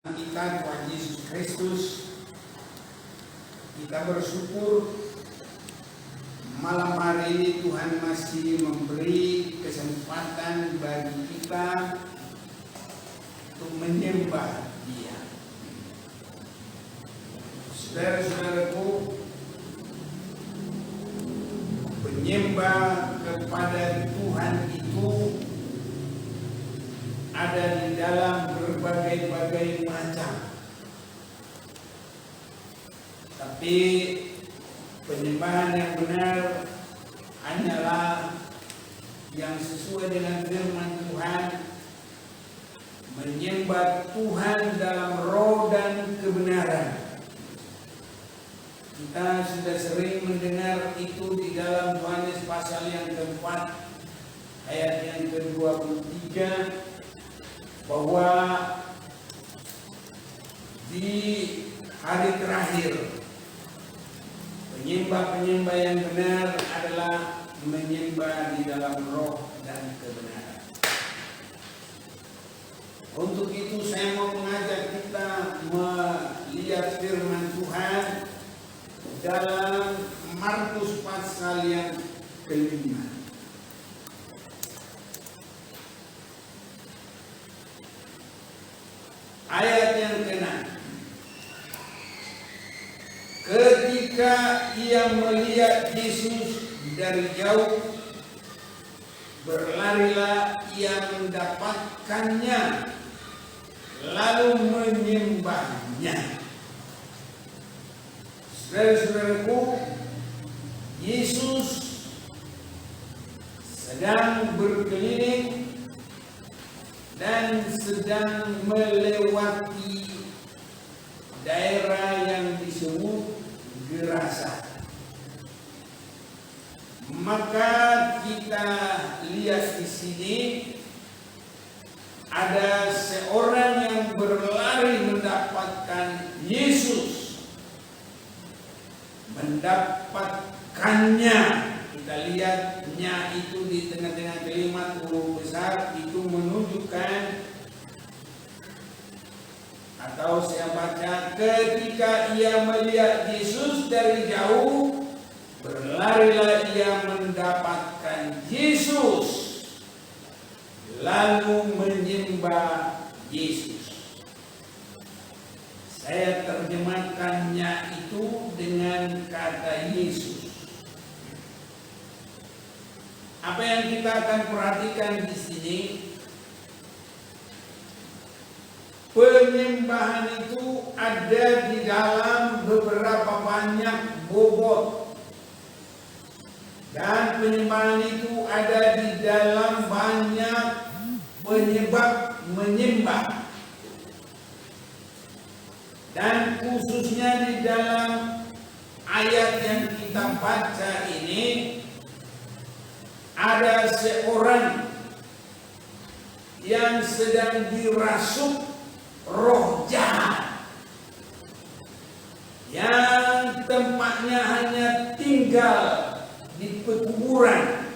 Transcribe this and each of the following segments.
kita Tuhan Yesus Kristus, kita bersyukur malam hari ini Tuhan masih memberi kesempatan bagi kita untuk menyembah Dia. Saudara-saudaraku, penyembah kepada Tuhan itu ada di dalam berbagai-bagai macam. Tapi penyembahan yang benar hanyalah yang sesuai dengan firman Tuhan, menyembah Tuhan dalam roh dan kebenaran. Kita sudah sering mendengar itu di dalam Yohanes pasal yang keempat ayat yang ke-23, bahwa di hari terakhir penyembah-penyembah yang benar adalah menyembah di dalam roh dan kebenaran. Untuk itu saya mau mengajak kita melihat firman Tuhan dalam Markus pasal yang ke-5. Ayat yang ke-6. Ketika ia melihat Yesus dari jauh, berlarilah ia mendapatkannya, lalu menyembahnya. Saudara-saudaraku, Yesus sedang berkeliling dan sedang melewati daerah yang disebut Gerasa. Maka kita lihat di sini ada seorang yang berlari mendapatkan Yesus, mendapatkannya. Kita lihatnya itu di tengah-tengah kalimat huruf besar, itu menunjukkan, atau saya baca, ketika ia melihat Yesus dari jauh, berlarilah ia mendapatkan Yesus, lalu menyembah Yesus. Saya terjemahkannya itu dengan kata Yesus. Apa yang kita akan perhatikan di sini, penyembahan itu ada di dalam beberapa banyak bobot, dan penyembahan itu ada di dalam banyak penyebab menyembah, dan khususnya di dalam ayat yang kita baca ini ada seorang yang sedang dirasuk roh jahat, yang tempatnya hanya tinggal di pekuburan,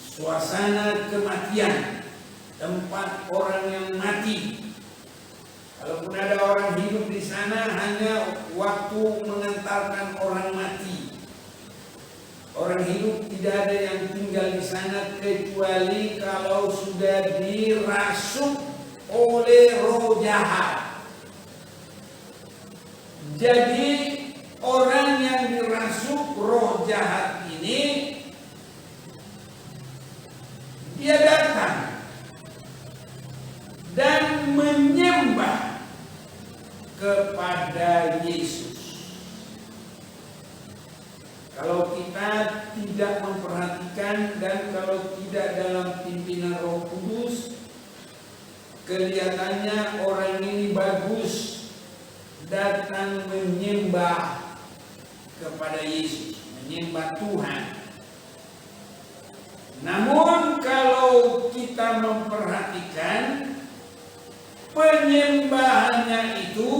suasana kematian, tempat orang yang mati. Kalaupun ada orang hidup di sana, hanya waktu mengantarkan orang mati. Orang hidup tidak ada yang tinggal di sana kecuali kalau sudah dirasuk oleh roh jahat. Jadi orang yang dirasuk roh jahat ini, dia datang dan menyembah kepada Yesus. Kalau kita tidak memperhatikan dan kalau tidak dalam pimpinan Roh Kudus, kelihatannya orang ini bagus datang menyembah kepada Yesus, menyembah Tuhan. Namun kalau kita memperhatikan, penyembahannya itu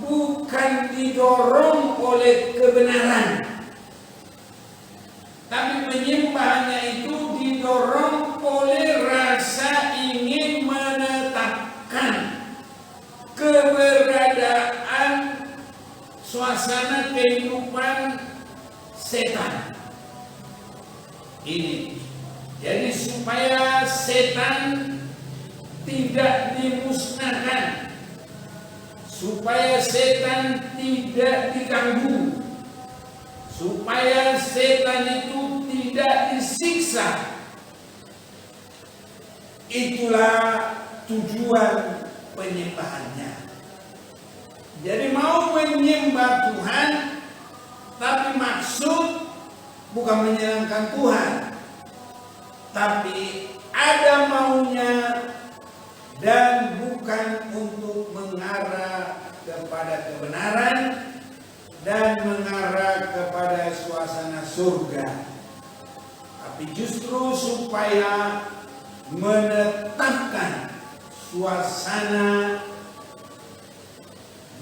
bukan didorong oleh kebenaran, tapi penyembahannya itu didorong oleh rasa ingin menetap. suasana kehidupan setan. Ini jadi supaya setan tidak dimusnahkan, supaya setan tidak diganggu, supaya setan itu tidak disiksa. Itulah tujuan penyembahannya. Jadi mau menyembah Tuhan, tapi maksud bukan menyenangkan Tuhan, tapi ada maunya dan bukan untuk mengarah kepada kebenaran dan mengarah kepada suasana surga, tapi justru supaya menetapkan suasana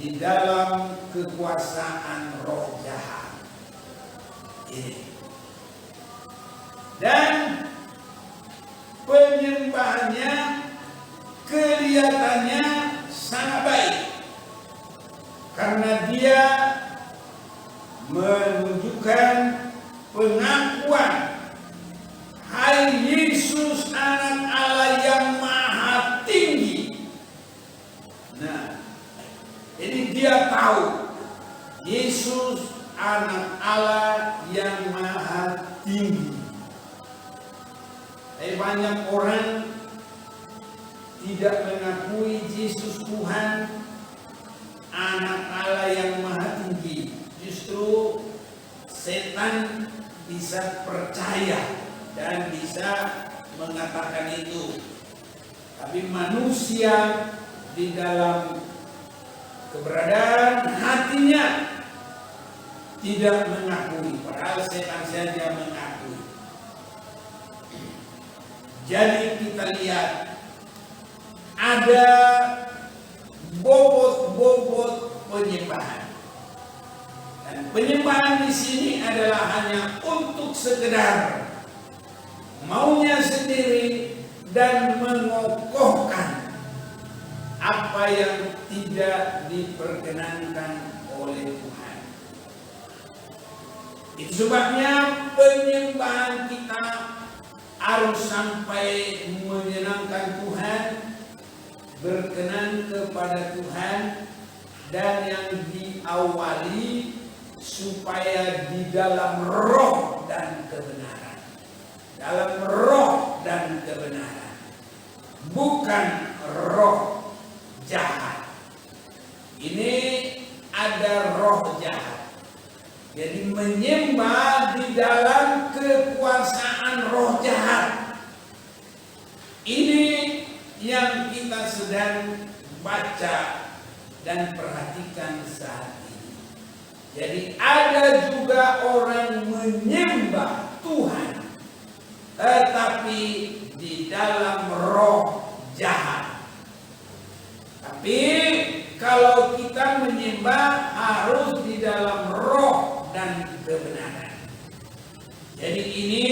di dalam kekuasaan roh jahat ini. Dan penyembahannya kelihatannya sangat baik karena dia menunjukkan pengakuan, hai Yesus anak Allah yang maha tinggi. Nah, jadi dia tahu Yesus anak Allah yang maha tinggi. Banyak orang tidak mengakui Yesus Tuhan anak Allah yang maha tinggi. Justru setan bisa percaya dan bisa mengatakan itu, tapi manusia di dalam keberadaan hatinya tidak mengakui, padahal setan saja mengakui. Jadi kita lihat ada bobot-bobot penyembahan, dan penyembahan di sini adalah hanya untuk sekedar maunya sendiri dan mengokohkan apa yang tidak diperkenankan oleh Tuhan. Itu sebabnya penyembahan kita harus sampai menyenangkan Tuhan, berkenan kepada Tuhan, dan yang diawali supaya di dalam roh dan kebenaran. Dalam roh dan kebenaran, bukan roh jahat. Ini ada roh jahat. Jadi menyembah di dalam kekuasaan roh jahat. Ini yang kita sedang baca dan perhatikan saat ini. Jadi ada juga orang menyembah Tuhan, tetapi di dalam roh jahat. Tapi kalau kita menyembah harus di dalam roh dan kebenaran. Jadi ini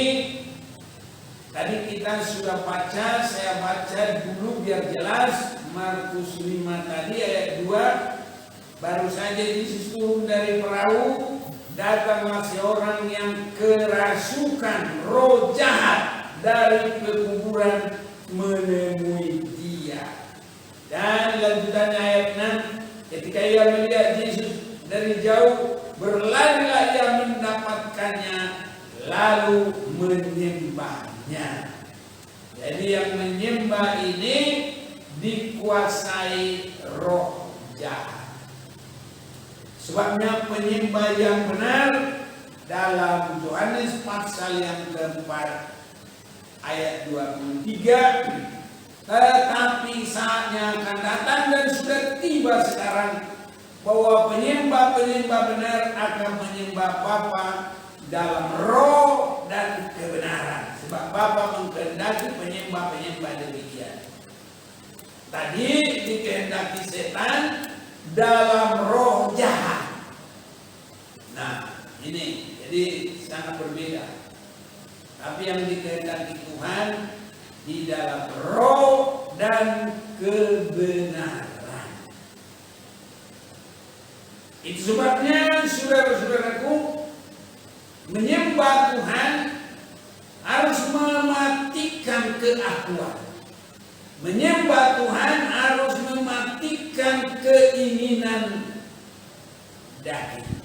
tadi kita sudah baca, saya baca dulu biar jelas. Markus 5 tadi ayat 2, baru saja Yesus turun dari perahu, datanglah seorang yang kerasukan roh jahat dari pekuburan menemui dia. Dan lanjutannya ayat 6, ketika ia melihat Yesus dari jauh, berlarilah ia mendapatkannya, lalu menyembahnya. Jadi yang menyembah ini dikuasai roh jahat. Sebabnya penyembah yang benar dalam Yohanes pasal yang keempat ayat 23, tetapi saatnya akan datang dan sudah tiba sekarang bahwa penyembah-penyembah benar akan menyembah Bapa dalam roh dan kebenaran. Sebab Bapa mengkehendaki penyembah-penyembah demikian. Tadi dikehendaki setan dalam roh jahat. Nah, ini jadi sangat berbeda. Tapi yang dikehendaki Tuhan di dalam roh dan kebenaran. Itu sebabnya saudara-saudaraku, menyembah Tuhan harus mematikan keakuan. Menyembah Tuhan harus mematikan keinginan daging.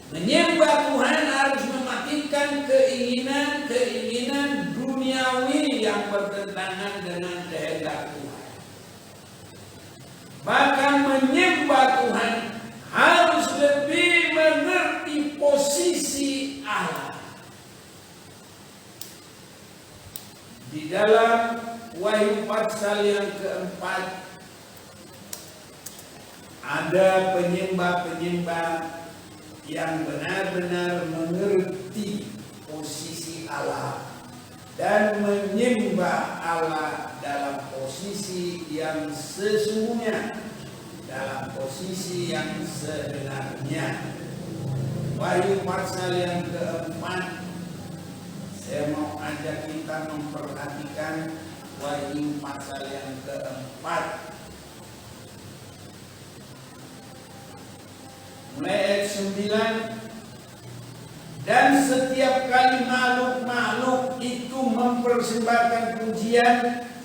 Menyembah Tuhan harus mematikan keinginan duniawi yang bertentangan dengan kehendak Tuhan. Bahkan menyembah Tuhan harus lebih mengerti posisi Allah. Di dalam Wahyu pasal yang keempat ada penyembah-penyembah yang benar-benar mengerti posisi Allah dan menyembah Allah dalam posisi yang sesungguhnya, dalam posisi yang sebenarnya. Wahyu pasal yang keempat, saya mau ajak kita memperhatikan Wahyu pasal yang keempat, mulai ayat 9. Dan setiap kali makhluk-makhluk itu mempersembahkan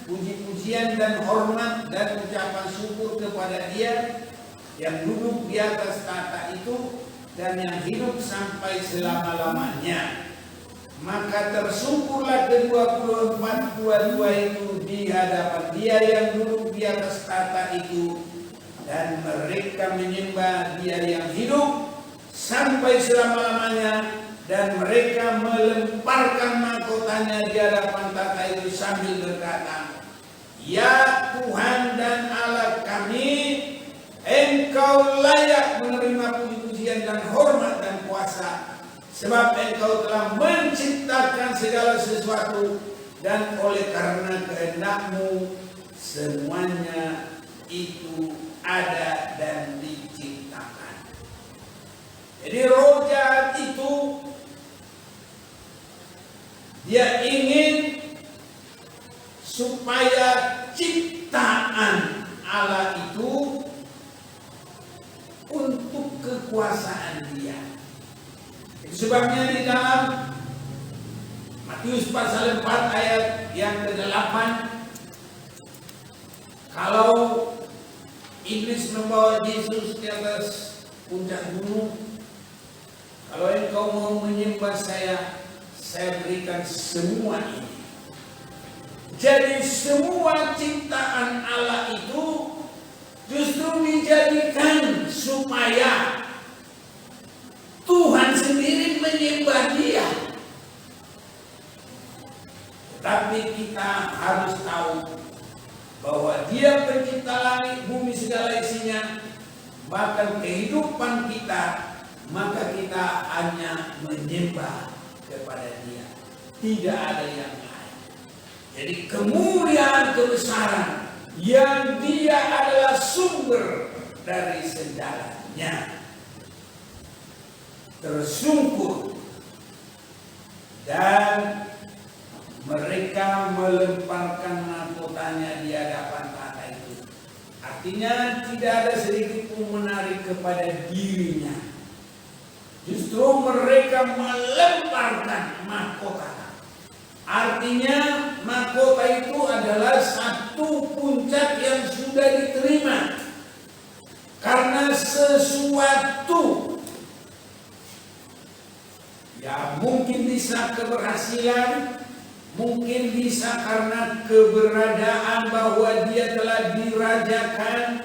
puji-pujian dan hormat dan ucapan syukur kepada Dia yang duduk di atas tahta itu dan yang hidup sampai selama-lamanya. Maka tersungkurlah ke-24 dua-dua itu di hadapan Dia yang duduk di atas tahta itu, dan mereka menyembah Dia yang hidup sampai selama-lamanya, dan mereka melemparkan mahkotanya di hadapan tahta itu sambil berkata, Ya Tuhan dan Allah kami, Engkau layak menerima puji-pujian dan hormat dan kuasa, sebab Engkau telah menciptakan segala sesuatu, dan oleh karena kehendak-Mu semuanya itu ada dan diciptakan. Jadi roh jahat itu dia ingin supaya ciptaan Allah itu untuk kekuasaan Dia. Itu sebabnya di dalam Matius pasal 4 ayat yang ke-8, kalau iblis membawa Yesus ke atas puncak gunung, kalau engkau mau menyembah saya berikan semua ini. Jadi semua ciptaan Allah itu justru dijadikan supaya Tuhan sendiri menyembah Dia. Tapi kita harus tahu bahwa Dia pencipta langit, bumi, segala isinya, bahkan kehidupan kita, maka kita hanya menyembah kepada Dia. Tidak ada yang lain. Jadi kemuliaan, kebesaran yang Dia adalah sumber dari segalanya, tersungkur, dan mereka melemparkan mahkotanya di hadapan tahta itu. Artinya tidak ada sedikit pun menarik kepada dirinya. Justru mereka melemparkan mahkota. Artinya mahkota itu adalah satu puncak yang sudah diterima. Karena sesuatu, ya mungkin bisa keberhasilan, mungkin bisa karena keberadaan bahwa Dia telah dirajakan.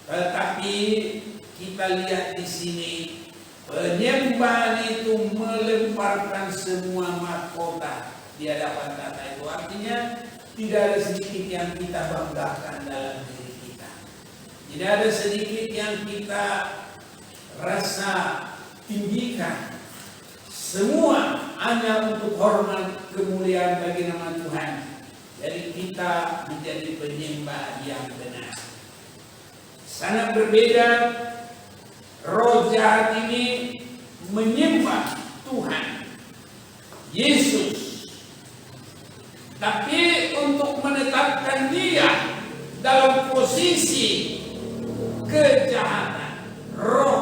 Tetapi kita lihat di sini, penyembahan itu melemparkan semua mahkota di hadapan tahta itu. Artinya tidak ada sedikit yang kita banggakan dalam diri kita. Tidak ada sedikit yang kita rasa tinggikan. Semua hanya untuk hormat kemuliaan bagi nama Tuhan. Jadi kita menjadi penyembah yang benar. Sangat berbeda. Roh jahat ini menyembah Tuhan Yesus, tapi untuk menetapkan Dia dalam posisi kejahatan, roh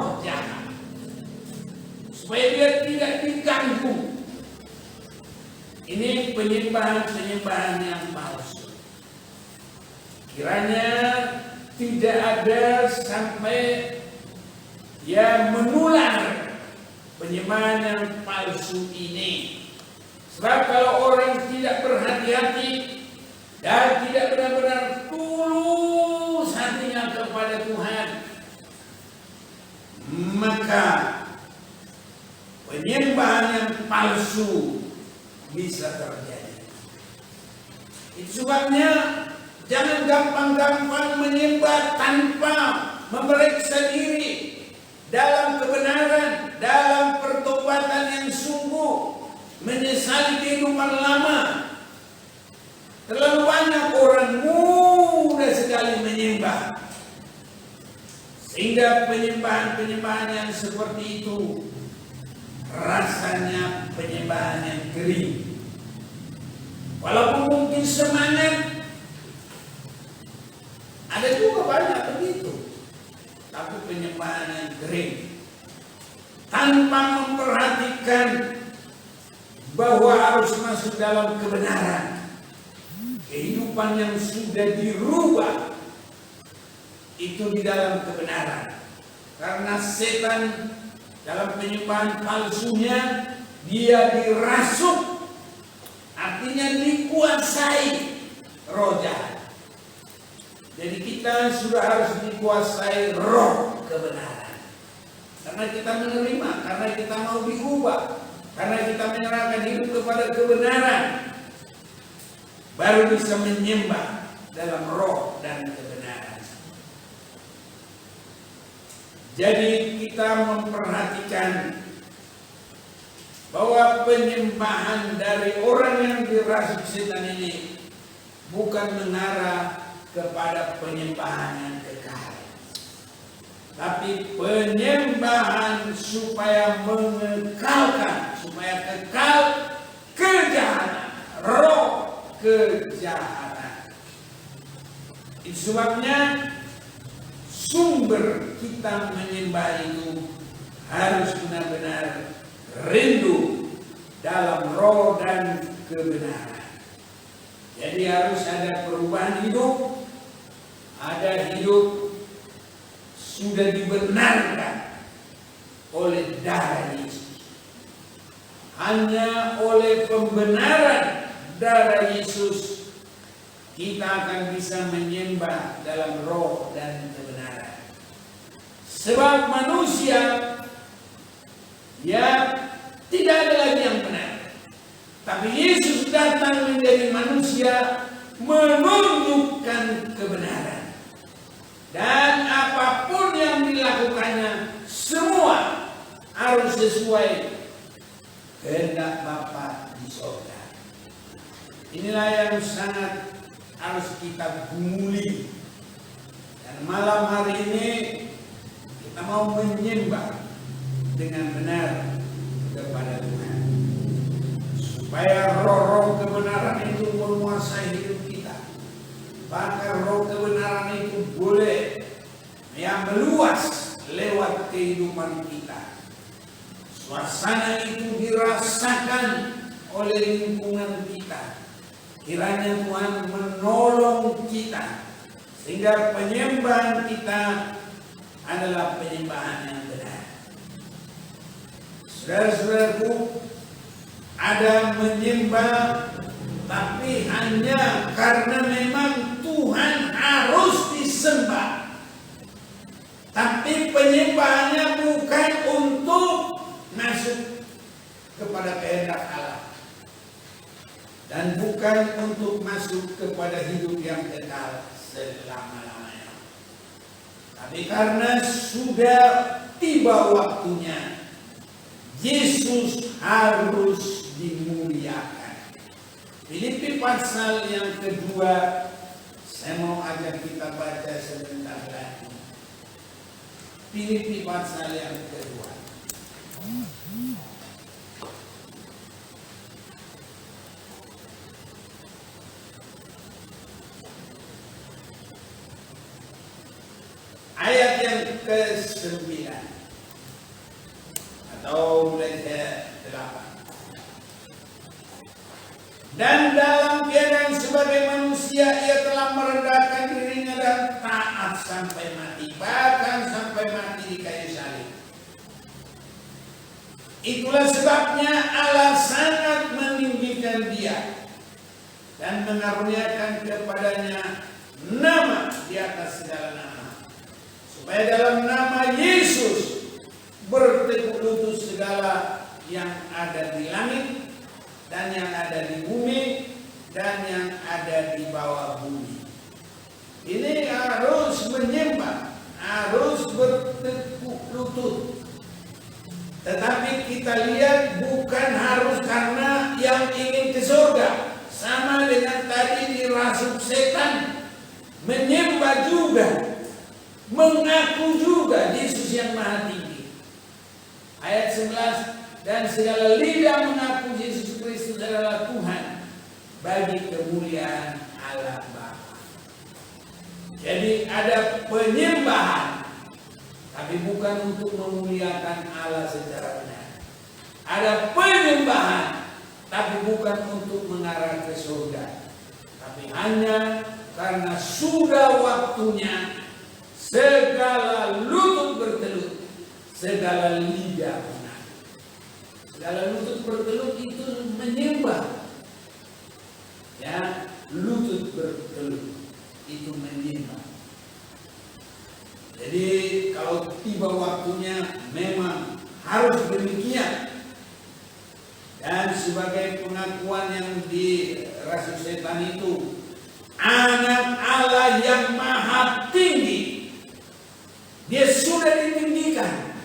ini penyembahan-penyembahan yang palsu. Kiranya tidak ada sampai yang menular penyembahan yang palsu ini. Sebab kalau orang tidak berhati-hati dan tidak benar-benar tulus hatinya kepada Tuhan, maka penyembahan yang palsu bisa terjadi. Itu sebabnya jangan gampang-gampang menyembah tanpa memeriksa diri dalam kebenaran, dalam pertobatan yang sungguh, menyesali kehidupan lama. Terlalu banyak orang mudah sekali menyembah, sehingga penyembahan-penyembahan yang seperti itu rasanya penyembahan yang kering. Walaupun mungkin semangat, ada juga banyak begitu, tapi penyembahan yang kering, tanpa memperhatikan bahwa harus masuk dalam kebenaran. Kehidupan yang sudah dirubah itu di dalam kebenaran. Karena setan dalam penyembahan palsunya, dia dirasuk, artinya dikuasai roh jahat. Jadi kita sudah harus dikuasai roh kebenaran. Karena kita menerima, karena kita mau diubah, karena kita menyerahkan hidup kepada kebenaran, baru bisa menyembah dalam roh dan kebenaran. Jadi kita memperhatikan bahwa penyembahan dari orang yang dirasuk setan ini bukan mengarah kepada penyembahan yang kekal, tapi penyembahan supaya mengekalkan, supaya kekal kejahatan, roh kejahatan. Itu sebabnya sumber kita menyembah itu harus benar-benar rindu dalam roh dan kebenaran. Jadi harus ada perubahan hidup, ada hidup sudah dibenarkan oleh darah Yesus. Hanya oleh pembenaran darah Yesus kita akan bisa menyembah dalam roh dan kebenaran. Sebab manusia ya tidak ada lagi yang benar. Tapi Yesus datang menjadi manusia menunjukkan kebenaran. Dan apapun yang dilakukannya semua harus sesuai kehendak Bapa di surga. Inilah yang sangat harus kita gumuli. Dan malam hari ini kita mau menyembah dengan benar kepada Tuhan, supaya roh-roh kebenaran itu menguasai hidup kita. Bahkan roh kebenaran itu boleh yang meluas lewat kehidupan kita. Suasana itu dirasakan oleh lingkungan kita. Kiranya Tuhan menolong kita, sehingga penyembahan kita adalah penyembahan yang benar. Saudara-saudaraku, ada menyembah tapi hanya karena memang Tuhan harus disembah. Tapi penyembahannya bukan untuk masuk kepada kehendak Allah, dan bukan untuk masuk kepada hidup yang kekal selama-lamanya. Tapi karena sudah tiba waktunya, Yesus harus dimuliakan. Filipi pasal yang kedua, saya mau ajak kita baca sebentar lagi. Filipi pasal yang kedua. Ayat yang ke-9 atau mulai ke-8. Dan dalam keadaan sebagai manusia ia telah merendahkan dirinya dan taat sampai mati, bahkan sampai mati di kayu salib. Itulah sebabnya Allah sangat meninggikan dia dan mengaruniakan kepadanya nama di atas segala nama, supaya dalam nama Yesus bertekuk lutut segala yang ada di langit dan yang ada di bumi dan yang ada di bawah bumi. Ini harus menyembah, harus bertekuk lutut. Tetapi kita lihat bukan harus karena yang ingin ke surga. Sama dengan tadi dirasuk setan, menyembah juga, mengaku juga Yesus yang Maha Tinggi. Ayat 11, dan segala lidah mengaku Yesus Kristus adalah Tuhan bagi kemuliaan Allah Bapa. Jadi ada penyembahan, tapi bukan untuk memuliakan Allah secara benar. Ada penyembahan, tapi bukan untuk mengarah ke surga, tapi hanya karena sudah waktunya segala lutut bertelut, segala lidah mengaku. Segala lutut bertelut itu menyembah. Ya, lutut bertelut itu menyembah. Jadi kalau tiba waktunya memang harus demikian. Dan sebagai pengakuan yang dirasuk setan itu, anak Allah yang Maha Tinggi, dia sudah ditinggikan.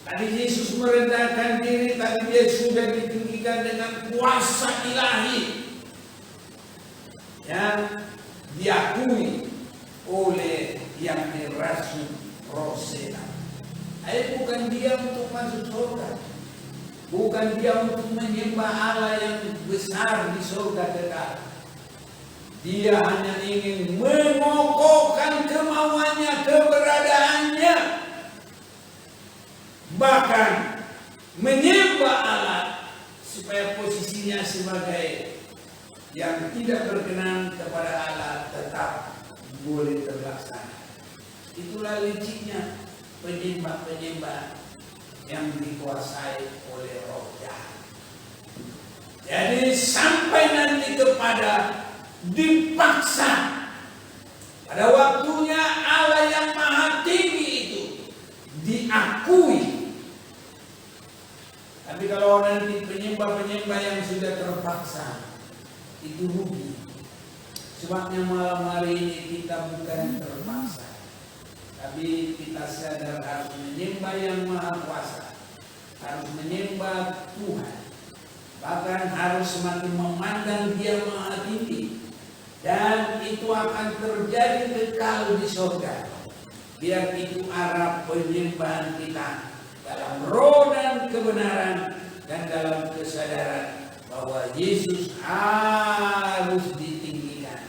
Tadi Yesus merendahkan diri, tapi dia sudah ditinggikan dengan kuasa ilahi yang diakui oleh yang dirasuk roh setan. Bukan dia untuk masuk surga, bukan dia untuk menyembah Allah yang besar di surga kekal. Dia hanya ingin mengokohkan kemauannya, keberadaannya, bahkan menyembah Allah supaya posisinya sebagai yang tidak berkenan kepada Allah tetap boleh terlaksana. Itulah liciknya penyembah-penyembah yang dikuasai oleh roh jahat. Jadi sampai nanti kepada dipaksa pada waktunya Allah yang Maha Tinggi itu diakui. Tapi kalau nanti penyembah-penyembah yang sudah terpaksa itu rugi. Sebabnya malam hari ini kita bukan terpaksa, tapi kita sadar harus menyembah yang Maha Kuasa, harus menyembah Tuhan, bahkan harus semakin memandang Dia Maha Tinggi, dan itu akan terjadi kekal di surga. Biar itu arah penyembahan kita dalam roh dan kebenaran dan dalam kesadaran bahwa Yesus harus ditinggikan.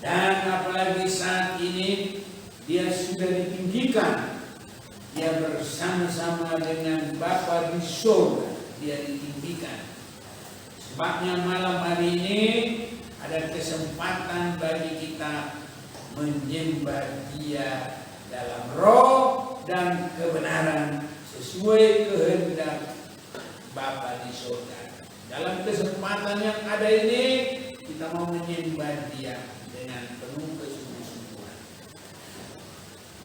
Dan apalagi saat ini dia sudah ditinggikan, dia bersama-sama dengan Bapa di surga, dia ditinggikan. Sebabnya malam hari ini ada kesempatan bagi kita menyembah Dia dalam roh dan kebenaran sesuai kehendak Bapa di surga. Dalam kesempatan yang ada ini kita mau menyembah Dia dengan penuh kesungguhan.